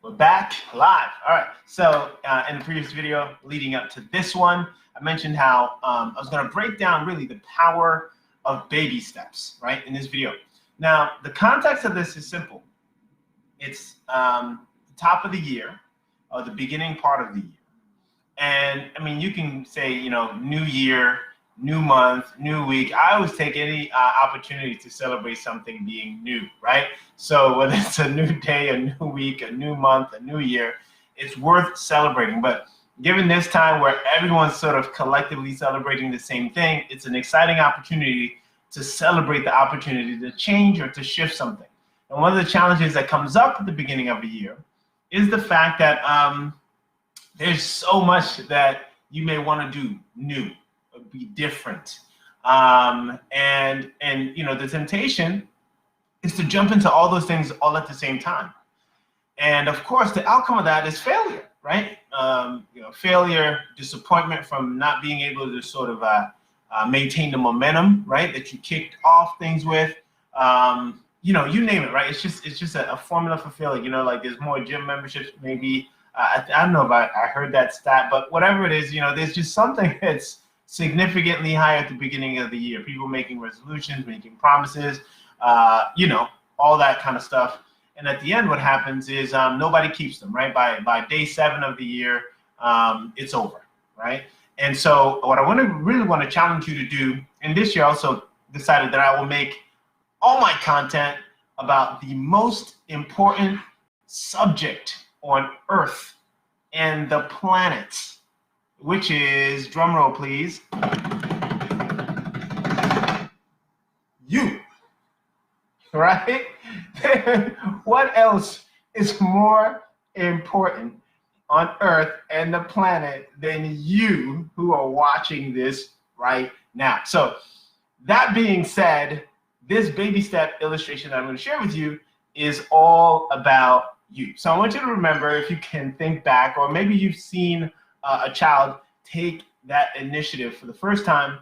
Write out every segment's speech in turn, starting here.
We're back live. All right. So in the previous video leading up to this one, I mentioned how I was going to break down really the power of baby steps, right, in this video. Now, the context of this is simple. It's the top of the year, or the beginning part of the year. And I mean, you can say, you know, new year, new month, new week. I always take any opportunity to celebrate something being new, right? So whether it's a new day, a new week, a new month, a new year, it's worth celebrating. But given this time where everyone's sort of collectively celebrating the same thing, it's an exciting opportunity to celebrate the opportunity to change or to shift something. And one of the challenges that comes up at the beginning of a year is the fact that there's so much that you may want to do new, be different, and you know, the temptation is to jump into all those things all at the same time. And of course, the outcome of that is failure, right? You know, failure, disappointment from not being able to sort of maintain the momentum, right, that you kicked off things with. You know, you name it, right? It's just a formula for failure. You know, like there's more gym memberships, maybe. I don't know if I heard that stat, but whatever it is, you know, there's just something that's significantly higher at the beginning of the year. People making resolutions, making promises, you know, all that kind of stuff. And at the end, what happens is nobody keeps them, right? By day 7 of the year, it's over, right? And so what I really want to challenge you to do, and this year I also decided that I will make all my content about the most important subject on Earth and the planet, which is, drum roll please, you, right? What else is more important on Earth and the planet than you who are watching this right now? So that being said, this baby step illustration that I'm going to share with you is all about you. So I want you to remember, if you can think back, or maybe you've seen a child take that initiative for the first time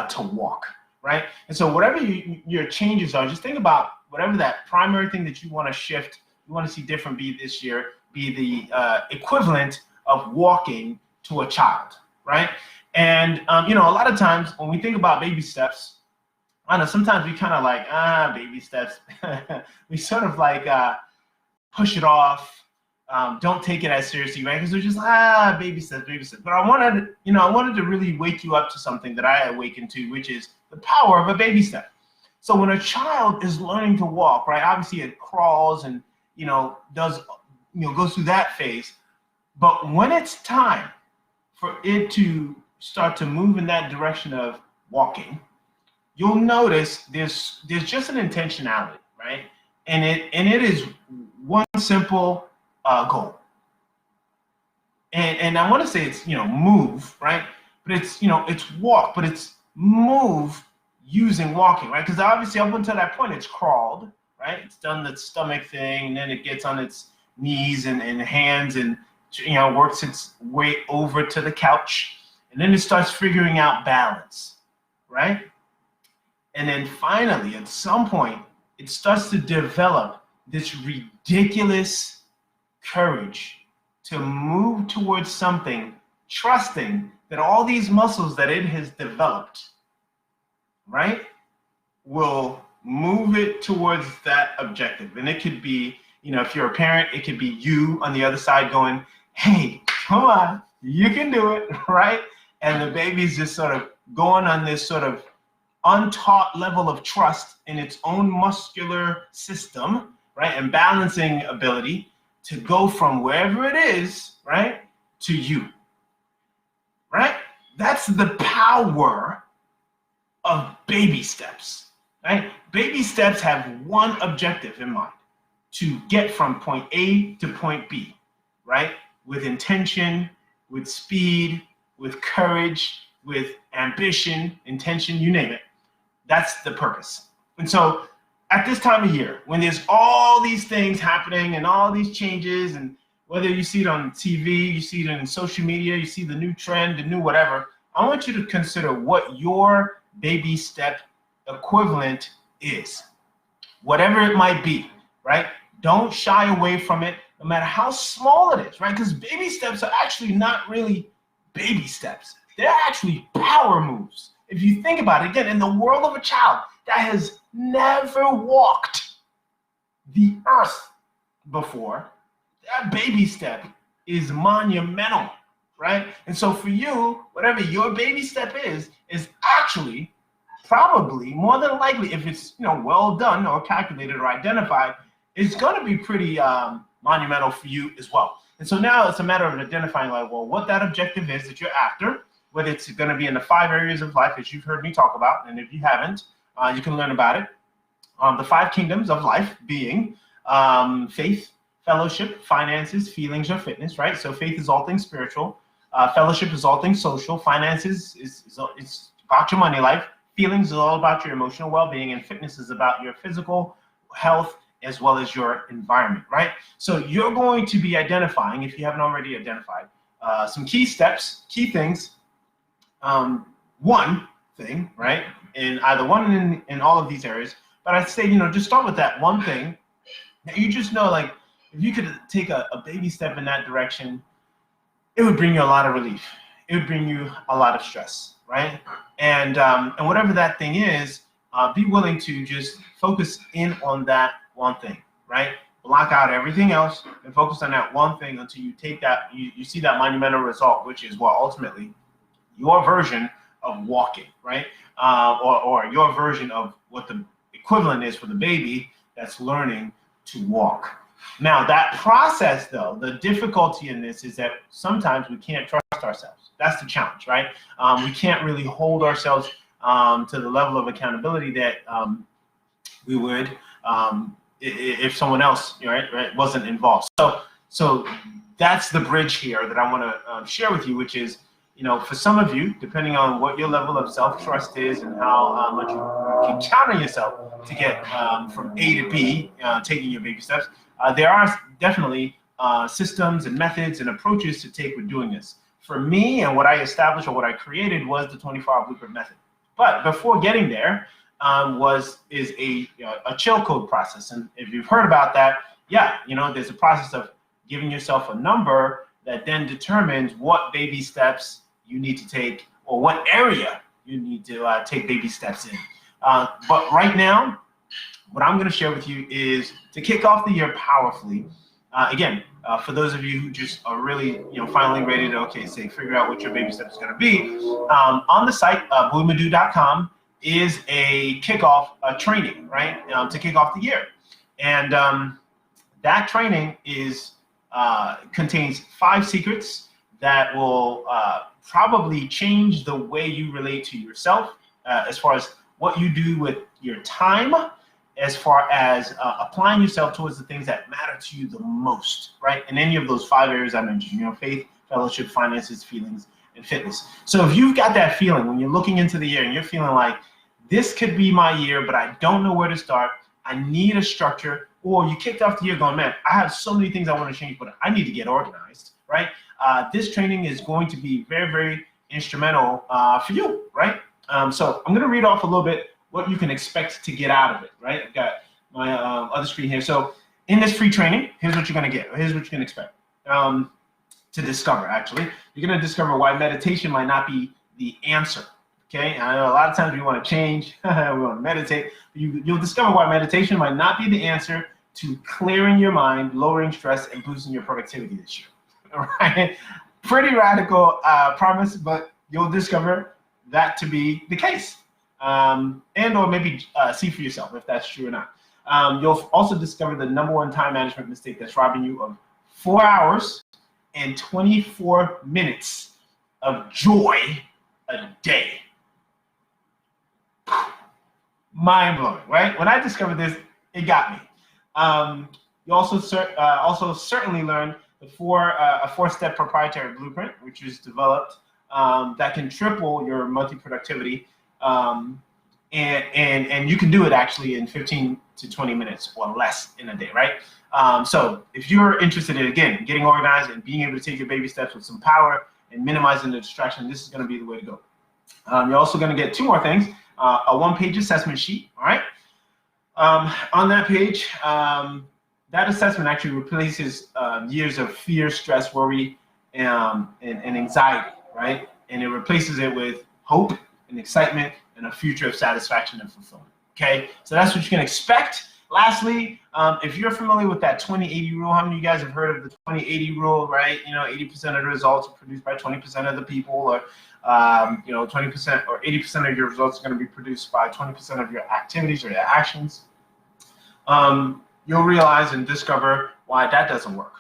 to walk, right? And so whatever your changes are, just think about whatever that primary thing that you want to shift, you want to see different be this year, be the equivalent of walking to a child, right? And you know, a lot of times when we think about baby steps, I know sometimes we kind of like, baby steps. We sort of like push it off, don't take it as seriously, right? Because we're just baby steps, baby steps. But I wanted to really wake you up to something that I awakened to, which is the power of a baby step. So when a child is learning to walk, right, obviously it crawls and, you know, goes through that phase. But when it's time for it to start to move in that direction of walking, you'll notice there's just an intentionality, right? And it is one simple goal. And I want to say it's, you know, move, right? But it's, you know, it's walk, but it's move using walking, right? Because obviously up until that point, it's crawled, right? It's done the stomach thing, and then it gets on its knees and hands and, you know, works its way over to the couch. And then it starts figuring out balance, right? And then finally, at some point, it starts to develop this ridiculous courage to move towards something, trusting that all these muscles that it has developed, right, will move it towards that objective. And it could be, you know, if you're a parent, it could be you on the other side going, hey, come on, you can do it, right? And the baby's just sort of going on this sort of untaught level of trust in its own muscular system, right, and balancing ability to go from wherever it is, right, to you, right? That's the power of baby steps, right? Baby steps have one objective in mind: to get from point A to point B, right? With intention, with speed, with courage, with ambition, intention, you name it. That's the purpose. And so at this time of year, when there's all these things happening and all these changes, and whether you see it on TV, you see it in social media, you see the new trend, the new whatever, I want you to consider what your baby step equivalent is. Whatever it might be, right? Don't shy away from it, no matter how small it is, right? Because baby steps are actually not really baby steps. They're actually power moves. If you think about it, again, in the world of a child that has never walked the earth before, that baby step is monumental, right? And so for you, whatever your baby step is actually probably, more than likely, if it's well done or calculated or identified, it's going to be pretty monumental for you as well. And so now it's a matter of identifying, like, well, what that objective is that you're after, whether it's going to be in the 5 areas of life that you've heard me talk about, and if you haven't, you can learn about it. The 5 kingdoms of life being faith, fellowship, finances, feelings, or fitness, right? So faith is all things spiritual. Fellowship is all things social. Finances is about your money life. Feelings is all about your emotional well-being, and fitness is about your physical health as well as your environment, right? So you're going to be identifying, if you haven't already identified, some key steps, key things. One thing, right? In either one in all of these areas, but I'd say, just start with that one thing that you just know, like, if you could take a baby step in that direction, it would bring you a lot of relief. It would bring you a lot of stress, right? And whatever that thing is, be willing to just focus in on that one thing, right? Block out everything else and focus on that one thing until you take that, you see that monumental result, which is, well, ultimately your version of walking, right? Or your version of what the equivalent is for the baby that's learning to walk. Now, that process, though, the difficulty in this is that sometimes we can't trust ourselves. That's the challenge, right? We can't really hold ourselves to the level of accountability that we would if someone else, right, wasn't involved. So that's the bridge here that I want to share with you, which is, for some of you, depending on what your level of self-trust is and how much you can count on yourself to get from A to B, taking your baby steps, there are definitely systems and methods and approaches to take with doing this. For me, and what I established or what I created was the 24-hour blueprint method. But before getting there is a chill code process. And if you've heard about that, yeah, there's a process of giving yourself a number that then determines what baby steps you need to take or what area you need to take baby steps in. But right now, what I'm going to share with you is to kick off the year powerfully. Again, for those of you who just are really, finally ready to, figure out what your baby step is going to be, on the site, bluemadu.com, is a kickoff training, right, to kick off the year. And that training contains 5 secrets that will probably change the way you relate to yourself, as far as what you do with your time, as far as applying yourself towards the things that matter to you the most, right? In any of those 5 areas I mentioned, faith, fellowship, finances, feelings, and fitness. So if you've got that feeling when you're looking into the year and you're feeling like, this could be my year, but I don't know where to start, I need a structure, or you kicked off the year going, man, I have so many things I want to change, but I need to get organized, right? This training is going to be very, very instrumental for you, right? So I'm going to read off a little bit what you can expect to get out of it, right? I've got my other screen here. So in this free training, here's what you're going to get. Here's what you can expect to discover, actually. You're going to discover why meditation might not be the answer, okay? I know a lot of times we want to change, we want to meditate. You'll discover why meditation might not be the answer to clearing your mind, lowering stress, and boosting your productivity this year, all right? Pretty radical promise, but you'll discover that to be the case. And or maybe see for yourself if that's true or not. You'll also discover the #1 time management mistake that's robbing you of 4 hours and 24 minutes of joy a day. Mind blowing, right? When I discovered this, it got me. You also certainly learn a 4-step proprietary blueprint, which is developed that can triple your monthly productivity. And you can do it actually in 15 to 20 minutes or less in a day, right? So if you're interested in, again, getting organized and being able to take your baby steps with some power and minimizing the distraction, this is going to be the way to go. You're also going to get 2 more things, a 1-page assessment sheet, all right? On that page, that assessment actually replaces years of fear, stress, worry, and anxiety, right? And it replaces it with hope and excitement and a future of satisfaction and fulfillment. Okay, so that's what you can expect. Lastly, if you're familiar with that 20-80 rule, how many of you guys have heard of the 20-80 rule, right? 80% of the results are produced by 20% of the people, or 20% or 80% of your results are going to be produced by 20% of your activities or your actions. You'll realize and discover why that doesn't work,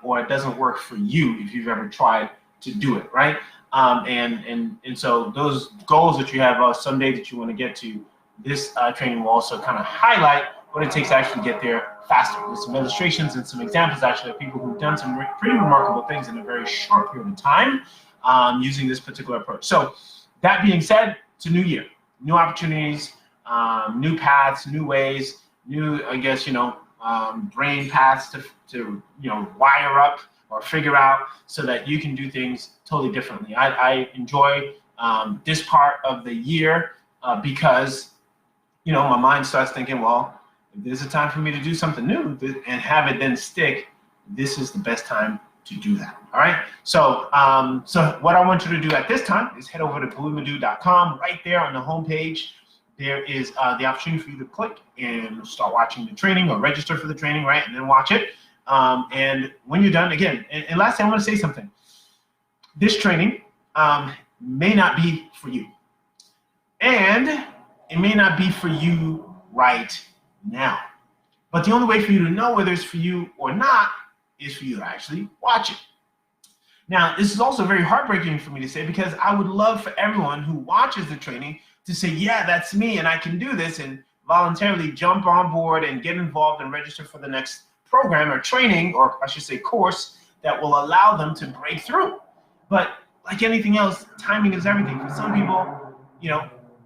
or it doesn't work for you if you've ever tried to do it, right? And so those goals that you have someday that you want to get to, this training will also kind of highlight what it takes to actually get there faster, with some illustrations and some examples actually of people who've done some pretty remarkable things in a very short period of time using this particular approach. So that being said, it's a new year, new opportunities, new paths, new ways, new, I guess, brain paths to wire up or figure out so that you can do things totally differently. I enjoy this part of the year because my mind starts thinking, well, if there's a time for me to do something new and have it then stick, this is the best time to do that. All right. So what I want you to do at this time is head over to BuiMadu.com. Right there on the homepage, there is the opportunity for you to click and start watching the training or register for the training, right? And then watch it. And when you're done, again, and lastly, I want to say something. This training may not be for you. And it may not be for you right now. But the only way for you to know whether it's for you or not is for you to actually watch it. Now, this is also very heartbreaking for me to say, because I would love for everyone who watches the training to say, yeah, that's me and I can do this, and voluntarily jump on board and get involved and register for the next program or training, or I should say course, that will allow them to break through. But like anything else, timing is everything. For some people,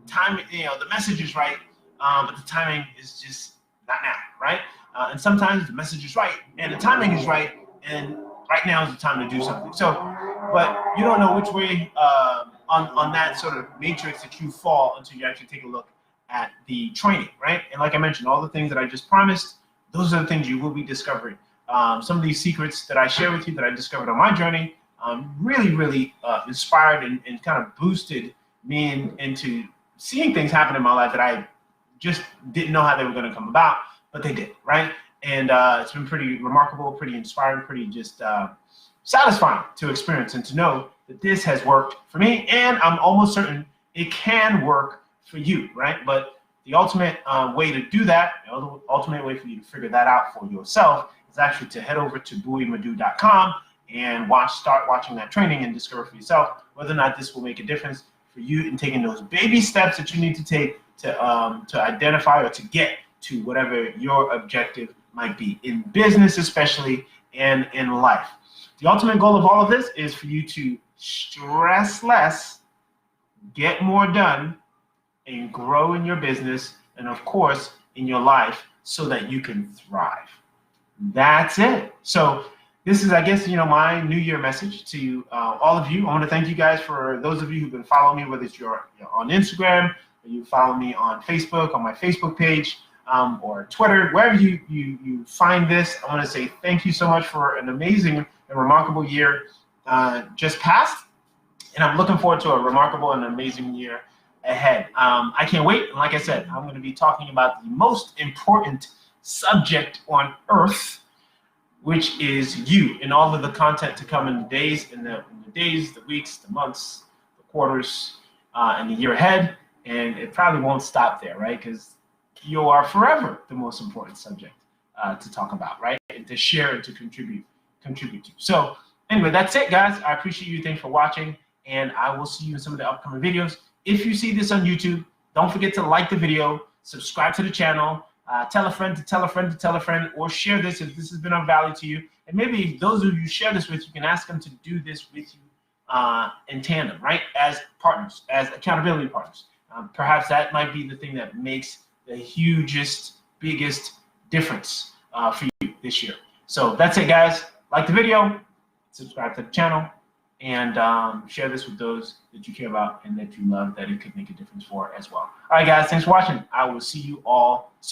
time, the message is right, but the timing is just not now, right? And sometimes the message is right and the timing is right, and right now is the time to do something. So, but you don't know which way on that sort of matrix that you fall until you actually take a look at the training, right? And like I mentioned, all the things that I just promised, those are the things you will be discovering. Some of these secrets that I share with you that I discovered on my journey really inspired and kind of boosted me into seeing things happen in my life that I just didn't know how they were going to come about, but they did, right? And it's been pretty remarkable, pretty inspiring, pretty just satisfying to experience and to know that this has worked for me, and I'm almost certain it can work for you, right? But the ultimate way to do that, the ultimate way for you to figure that out for yourself is actually to head over to BuiMadu.com and start watching that training and discover for yourself whether or not this will make a difference for you in taking those baby steps that you need to take to identify or to get to whatever your objective might be in business, especially, and in life. The ultimate goal of all of this is for you to stress less, get more done, and grow in your business, and of course in your life, so that you can thrive. That's it. So this is, I guess, my New Year message to all of you. I want to thank you guys for those of you who've been following me, whether it's you're on Instagram, or you follow me on Facebook, on my Facebook page, or Twitter, wherever you find this. I want to say thank you so much for an amazing and remarkable year just passed, and I'm looking forward to a remarkable and amazing year ahead. I can't wait. And like I said, I'm going to be talking about the most important subject on earth, which is you, and all of the content to come in the days, the weeks, the months, the quarters, and the year ahead. And it probably won't stop there, right? Because you are forever the most important subject to talk about, right? And to share and to contribute to. So anyway, that's it, guys. I appreciate you. Thanks for watching, and I will see you in some of the upcoming videos. If you see this on YouTube, don't forget to like the video, subscribe to the channel, tell a friend to tell a friend to tell a friend, or share this if this has been of value to you. And maybe those of you share this with, you can ask them to do this with you in tandem, right? As partners, as accountability partners. Perhaps that might be the thing that makes the hugest, biggest difference for you this year. So that's it, guys. Like the video, subscribe to the channel, and share this with those that you care about and that you love, that it could make a difference for as well. All right, guys, thanks for watching. I will see you all soon.